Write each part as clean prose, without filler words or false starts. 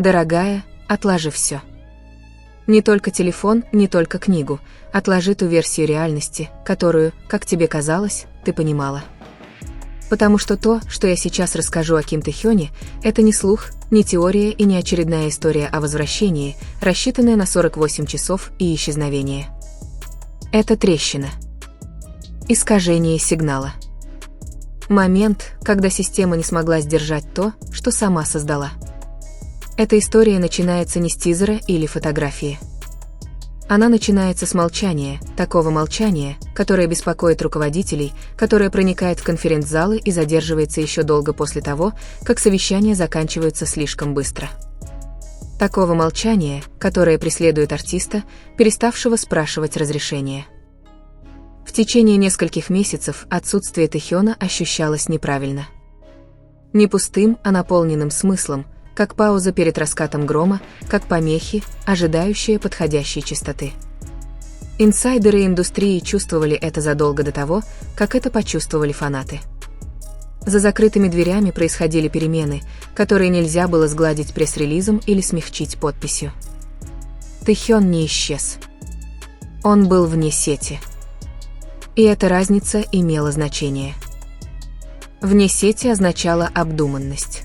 Дорогая, отложи все. Не только телефон, не только книгу. Отложи ту версию реальности, которую, как тебе казалось, ты понимала. Потому что то, что я сейчас расскажу о Ким Тэ-хёне, это не слух, не теория и не очередная история о возвращении, рассчитанная на 48 часов и исчезновение. Это трещина. Искажение сигнала. Момент, когда система не смогла сдержать то, что сама создала. Эта история начинается не с тизера или фотографии. Она начинается с молчания, такого молчания, которое беспокоит руководителей, которое проникает в конференц-залы и задерживается еще долго после того, как совещания заканчиваются слишком быстро. Такого молчания, которое преследует артиста, переставшего спрашивать разрешения. В течение нескольких месяцев отсутствие Тэ-хёна ощущалось неправильно. Не пустым, а наполненным смыслом, как пауза перед раскатом грома, как помехи, ожидающие подходящей частоты. Инсайдеры индустрии чувствовали это задолго до того, как это почувствовали фанаты. За закрытыми дверями происходили перемены, которые нельзя было сгладить пресс-релизом или смягчить подписью. Тэ-хён не исчез. Он был вне сети. И эта разница имела значение. Вне сети означала обдуманность.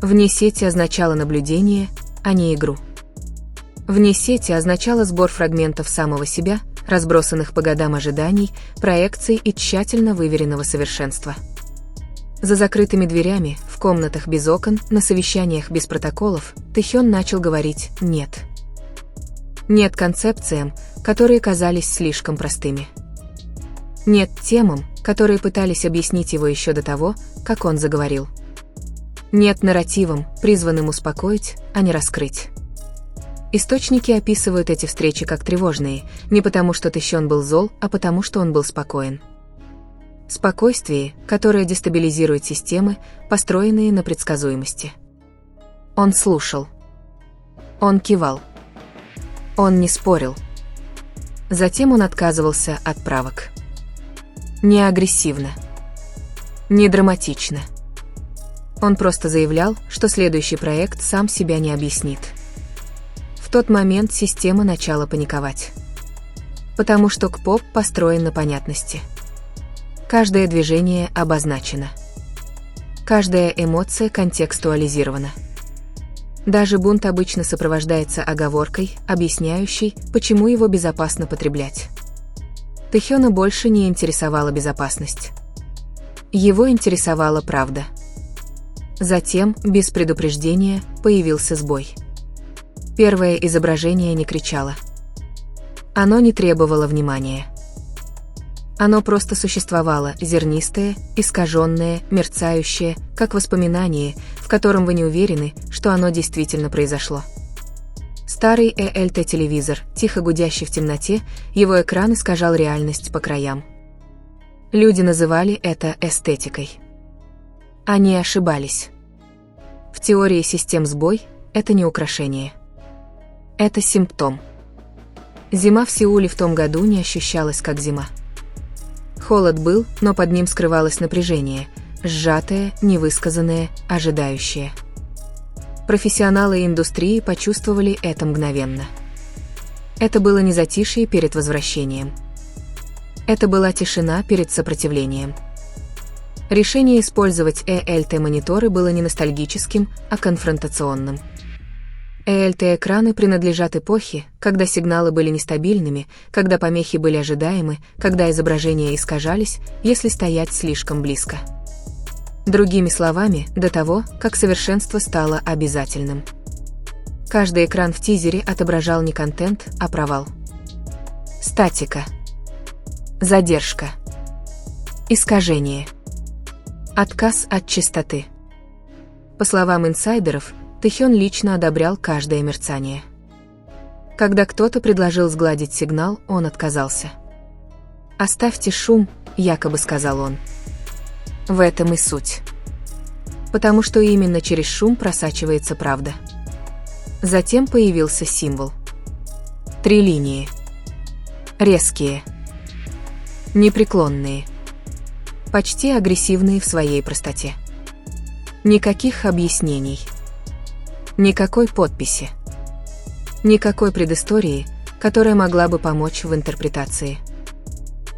Вне сети означало наблюдение, а не игру. Вне сети означало сбор фрагментов самого себя, разбросанных по годам ожиданий, проекций и тщательно выверенного совершенства. За закрытыми дверями, в комнатах без окон, на совещаниях без протоколов, Тэ-хён начал говорить «нет». Нет концепциям, которые казались слишком простыми. Нет темам, которые пытались объяснить его еще до того, как он заговорил. Нет нарративам, призванным успокоить, а не раскрыть. Источники описывают эти встречи как тревожные, не потому что Тэ-хён был зол, а потому что он был спокоен. Спокойствие, которое дестабилизирует системы, построенные на предсказуемости. Он слушал. Он кивал. Он не спорил. Затем он отказывался от правок. Не агрессивно. Не драматично. Он просто заявлял, что следующий проект сам себя не объяснит. В тот момент система начала паниковать. Потому что К-поп построен на понятности. Каждое движение обозначено. Каждая эмоция контекстуализирована. Даже бунт обычно сопровождается оговоркой, объясняющей, почему его безопасно потреблять. Тэ-хёна больше не интересовала безопасность. Его интересовала правда. Затем, без предупреждения, появился сбой. Первое изображение не кричало. Оно не требовало внимания. Оно просто существовало, зернистое, искаженное, мерцающее, как воспоминание, в котором вы не уверены, что оно действительно произошло. Старый ЭЛТ-телевизор, тихо гудящий в темноте, его экран искажал реальность по краям. Люди называли это эстетикой. Они ошибались. В теории систем сбой – это не украшение. Это симптом. Зима в Сеуле в том году не ощущалась как зима. Холод был, но под ним скрывалось напряжение, сжатое, невысказанное, ожидающее. Профессионалы индустрии почувствовали это мгновенно. Это было не затишье перед возвращением. Это была тишина перед сопротивлением. Решение использовать ЭЛТ-мониторы было не ностальгическим, а конфронтационным. ЭЛТ-экраны принадлежат эпохе, когда сигналы были нестабильными, когда помехи были ожидаемы, когда изображения искажались, если стоять слишком близко. Другими словами, до того, как совершенство стало обязательным. Каждый экран в тизере отображал не контент, а провал. Статика. Задержка. Искажение. Отказ от чистоты. По словам инсайдеров, Тэ-хён лично одобрял каждое мерцание. Когда кто-то предложил сгладить сигнал, он отказался. «Оставьте шум», — якобы сказал он. В этом и суть. Потому что именно через шум просачивается правда. Затем появился символ. 3 линии. Резкие. Непреклонные. Почти агрессивные в своей простоте. Никаких объяснений. Никакой подписи. Никакой предыстории, которая могла бы помочь в интерпретации.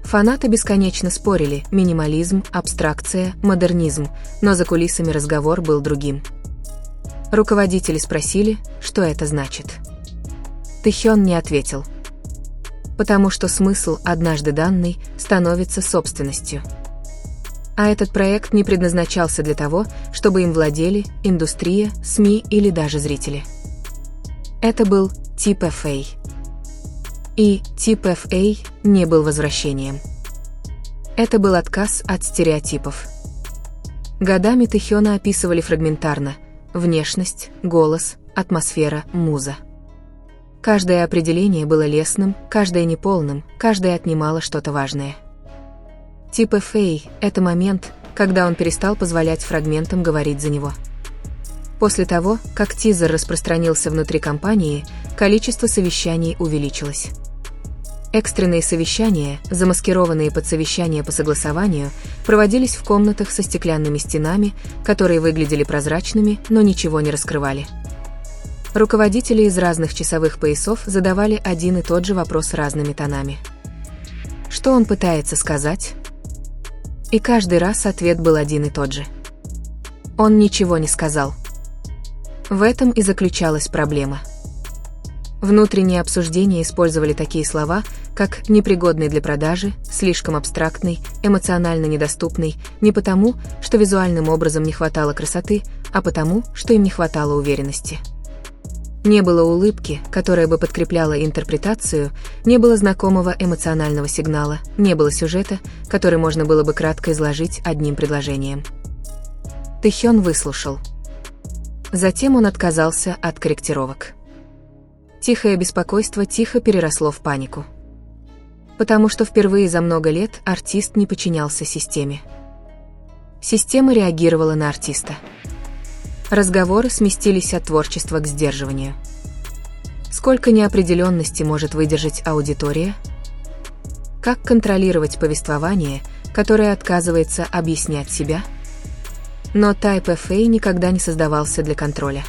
Фанаты бесконечно спорили: минимализм, абстракция, модернизм, но за кулисами разговор был другим. Руководители спросили, что это значит. Тэхён не ответил. Потому что смысл, однажды данный, становится собственностью. А этот проект не предназначался для того, чтобы им владели индустрия, СМИ или даже зрители. Это был тип FA. И тип FA не был возвращением. Это был отказ от стереотипов. Годами Тэхёна описывали фрагментарно: внешность, голос, атмосфера, муза. Каждое определение было лестным, каждое неполным, каждое отнимало что-то важное. Тип FA – это момент, когда он перестал позволять фрагментам говорить за него. После того, как тизер распространился внутри компании, количество совещаний увеличилось. Экстренные совещания, замаскированные под совещания по согласованию, проводились в комнатах со стеклянными стенами, которые выглядели прозрачными, но ничего не раскрывали. Руководители из разных часовых поясов задавали один и тот же вопрос разными тонами. Что он пытается сказать? И каждый раз ответ был один и тот же. Он ничего не сказал. В этом и заключалась проблема. Внутренние обсуждения использовали такие слова, как «непригодный для продажи», «слишком абстрактный», «эмоционально недоступный», не потому, что визуальным образом не хватало красоты, а потому, что им не хватало уверенности. Не было улыбки, которая бы подкрепляла интерпретацию, не было знакомого эмоционального сигнала, не было сюжета, который можно было бы кратко изложить одним предложением. Тэхён выслушал. Затем он отказался от корректировок. Тихое беспокойство тихо переросло в панику. Потому что впервые за много лет артист не подчинялся системе. Система реагировала на артиста. Разговоры сместились от творчества к сдерживанию. Сколько неопределенности может выдержать аудитория? Как контролировать повествование, которое отказывается объяснять себя? Но Type FA никогда не создавался для контроля.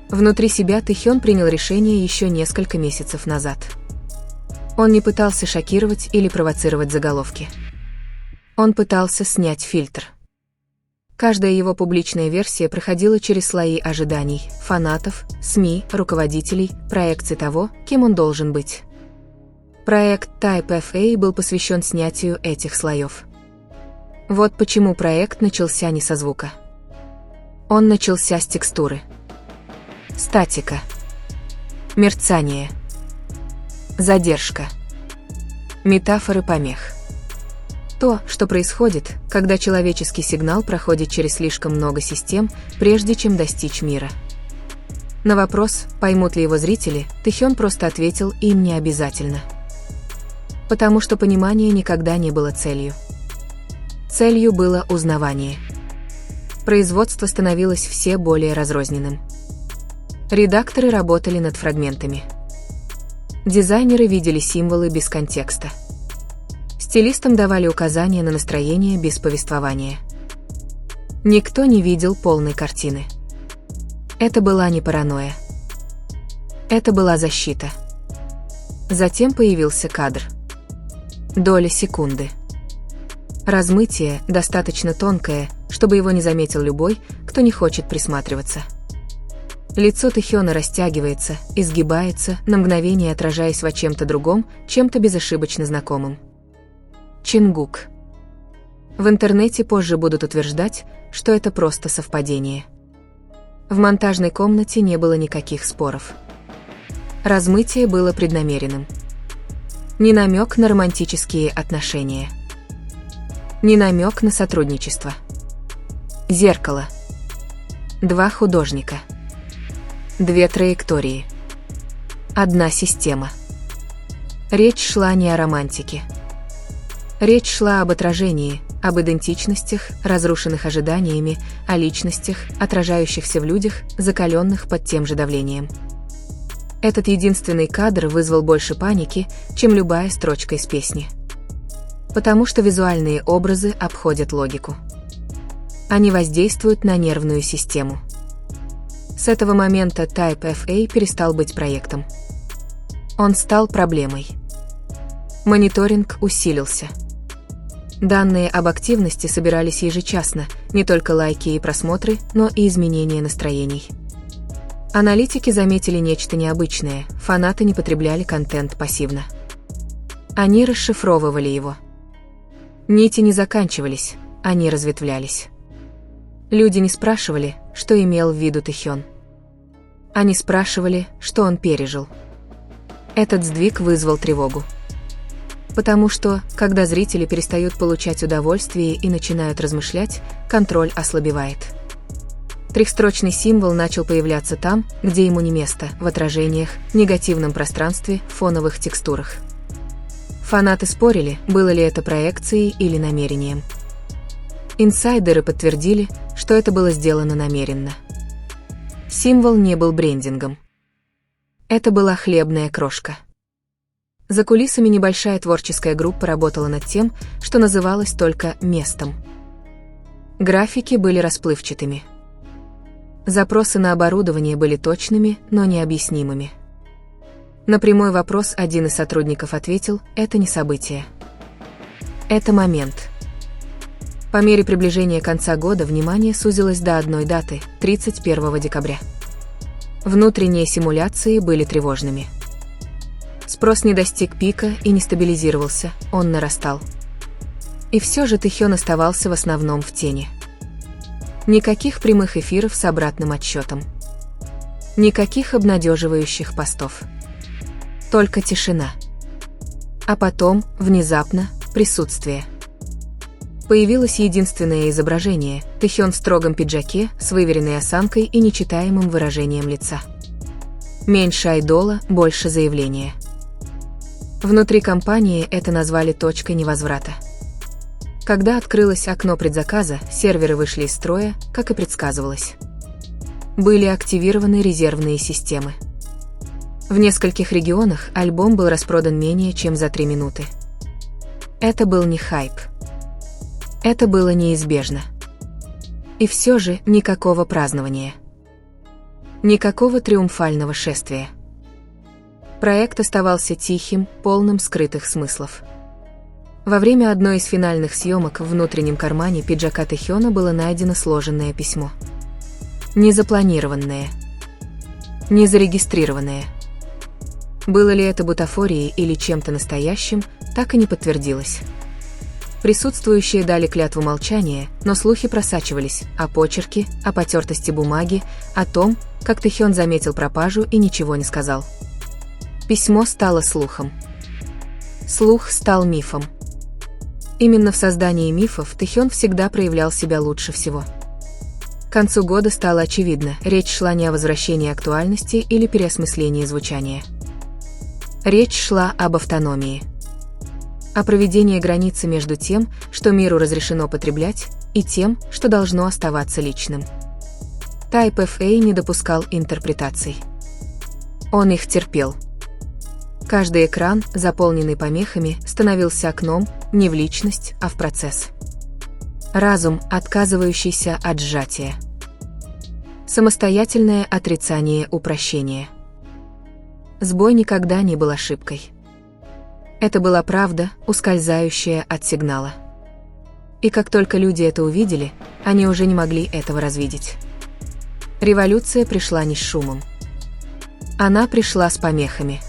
Внутри себя Тэхён принял решение еще несколько месяцев назад. Он не пытался шокировать или провоцировать заголовки. Он пытался снять фильтр. Каждая его публичная версия проходила через слои ожиданий, фанатов, СМИ, руководителей, проекций того, кем он должен быть. Проект Type FA был посвящен снятию этих слоев. Вот почему проект начался не со звука. Он начался с текстуры. Статика. Мерцание. Задержка. Метафоры помех. То, что происходит, когда человеческий сигнал проходит через слишком много систем, прежде чем достичь мира. На вопрос, поймут ли его зрители, Тэхён просто ответил: им не обязательно. Потому что понимание никогда не было целью. Целью было узнавание. Производство становилось все более разрозненным. Редакторы работали над фрагментами. Дизайнеры видели символы без контекста. Стилистам давали указания на настроение без повествования. Никто не видел полной картины. Это была не паранойя. Это была защита. Затем появился кадр. Доля секунды. Размытие достаточно тонкое, чтобы его не заметил любой, кто не хочет присматриваться. Лицо Тэхёна растягивается, изгибается, на мгновение отражаясь во чем-то другом, чем-то безошибочно знакомым. Чингук. В интернете позже будут утверждать, что это просто совпадение. В монтажной комнате не было никаких споров. Размытие было преднамеренным. Не намек на романтические отношения. Не намек на сотрудничество. Зеркало. Два художника. Две траектории. Одна система. Речь шла не о романтике. Речь шла об отражении, об идентичностях, разрушенных ожиданиями, о личностях, отражающихся в людях, закаленных под тем же давлением. Этот единственный кадр вызвал больше паники, чем любая строчка из песни. Потому что визуальные образы обходят логику. Они воздействуют на нервную систему. С этого момента Type FA перестал быть проектом. Он стал проблемой. Мониторинг усилился. Данные об активности собирались ежечасно, не только лайки и просмотры, но и изменения настроений. Аналитики заметили нечто необычное, фанаты не потребляли контент пассивно. Они расшифровывали его. Нити не заканчивались, они разветвлялись. Люди не спрашивали, что имел в виду Тэхён. Они спрашивали, что он пережил. Этот сдвиг вызвал тревогу. Потому что, когда зрители перестают получать удовольствие и начинают размышлять, контроль ослабевает. Трехстрочный символ начал появляться там, где ему не место, в отражениях, негативном пространстве, фоновых текстурах. Фанаты спорили, было ли это проекцией или намерением. Инсайдеры подтвердили, что это было сделано намеренно. Символ не был брендингом. Это была хлебная крошка. За кулисами небольшая творческая группа работала над тем, что называлось только местом. Графики были расплывчатыми. Запросы на оборудование были точными, но необъяснимыми. На прямой вопрос один из сотрудников ответил: это не событие. Это момент. По мере приближения конца года внимание сузилось до одной даты – 31 декабря. Внутренние симуляции были тревожными. Спрос не достиг пика и не стабилизировался, он нарастал. И все же Тэхён оставался в основном в тени. Никаких прямых эфиров с обратным отсчетом. Никаких обнадеживающих постов. Только тишина. А потом, внезапно, присутствие. Появилось единственное изображение – Тэхён в строгом пиджаке с выверенной осанкой и нечитаемым выражением лица. Меньше айдола, больше заявления. Внутри компании это назвали точкой невозврата. Когда открылось окно предзаказа, серверы вышли из строя, как и предсказывалось. Были активированы резервные системы. В нескольких регионах альбом был распродан менее чем за 3 минуты. Это был не хайп. Это было неизбежно. И все же никакого празднования. Никакого триумфального шествия. Проект оставался тихим, полным скрытых смыслов. Во время одной из финальных съемок в внутреннем кармане пиджака Тэхёна было найдено сложенное письмо. Незапланированное. Незарегистрированное. Было ли это бутафорией или чем-то настоящим, так и не подтвердилось. Присутствующие дали клятву молчания, но слухи просачивались о почерке, о потертости бумаги, о том, как Тэхён заметил пропажу и ничего не сказал. Письмо стало слухом. Слух стал мифом. Именно в создании мифов Тэхён всегда проявлял себя лучше всего. К концу года стало очевидно, речь шла не о возвращении актуальности или переосмыслении звучания. Речь шла об автономии. О проведении границы между тем, что миру разрешено потреблять, и тем, что должно оставаться личным. Type FA не допускал интерпретаций. Он их терпел. Каждый экран, заполненный помехами, становился окном не в личность, а в процесс. Разум, отказывающийся от сжатия. Самостоятельное отрицание упрощения. Сбой никогда не был ошибкой. Это была правда, ускользающая от сигнала. И как только люди это увидели, они уже не могли этого развидеть. Революция пришла не с шумом. Она пришла с помехами.